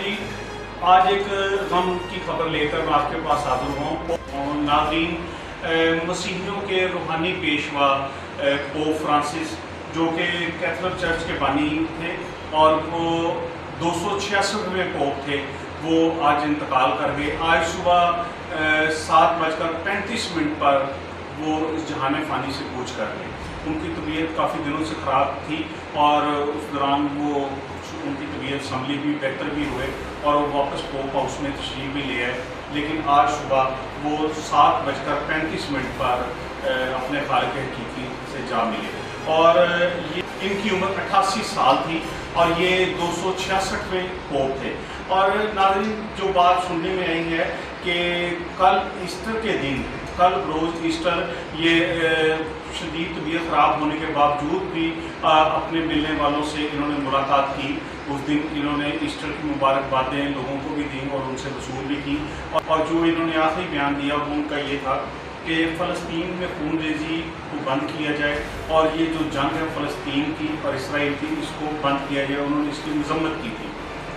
चौधरी आज एक गम की खबर लेकर मैं आपके पास हाजिर हूँ। नाज़रीन, मसीहियों के रूहानी पेशवा पोप फ्रांसिस जो कि कैथोलिक चर्च के बानी थे और वो 266वें पोप थे, वो आज इंतकाल कर गए। आज सुबह 7:35 पर वो इस जहान फ़ानी से कूच कर गए। उनकी तबीयत काफ़ी दिनों से ख़राब थी और उस दौरान वो उनकी तबीयत संभली भी, बेहतर भी हुए और वो वापस पोप हाउस में तशरीफ़ भी ले आए। लेकिन आज सुबह वो 7:35 पर अपने खालिक हकीकी से जा मिले और ये इनकी उम्र 88 साल थी और ये 266वें पोप थे। और नाज़रीन, जो बात सुनने में आई है कि कल ईस्टर के दिन, कल रोज़ ईस्टर, ये शदीद तबीयत ख़राब होने के बावजूद भी अपने मिलने वालों से इन्होंने मुलाकात की। उस दिन इन्होंने ईस्टर की मुबारकबादें लोगों को भी दी और उनसे वसूल भी की। और जो इन्होंने आखिरी बयान दिया वो उनका ये था कि फ़लस्तीन में खून रेज़ी को बंद किया जाए और ये जो जंग है फ़लस्तीन की और इसराइल की, इसको बंद किया जाए। उन्होंने इसकी मज़म्मत की थी।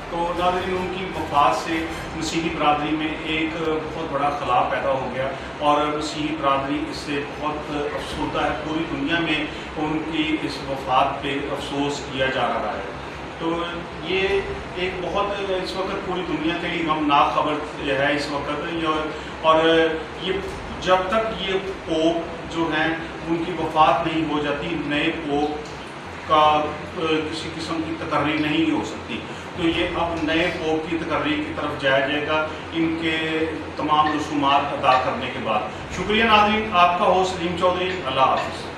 तो नाज़रीन, उनकी वफ़ात से मसीही बरादरी में एक बहुत बड़ा खला पैदा हो गया और मसीही बरादरी इससे बहुत अफसरदा है। पूरी दुनिया में उनकी इस वफ़ात पे अफसोस किया जा रहा है। तो ये एक बहुत इस वक्त पूरी दुनिया के लिए गमनाक खबर है इस वक्त। और ये जब तक ये पोप जो हैं उनकी वफ़ात नहीं हो जाती, नए पोप का किसी किस्म की तकर्री नहीं हो सकती। तो ये अब नए पोप की तकर्री की तरफ जाया जाएगा इनके तमाम रसूमात अदा करने के बाद। शुक्रिया नाज़रीन, आपका होस्ट सलीम चौधरी। अल्लाह हाफ़िज़।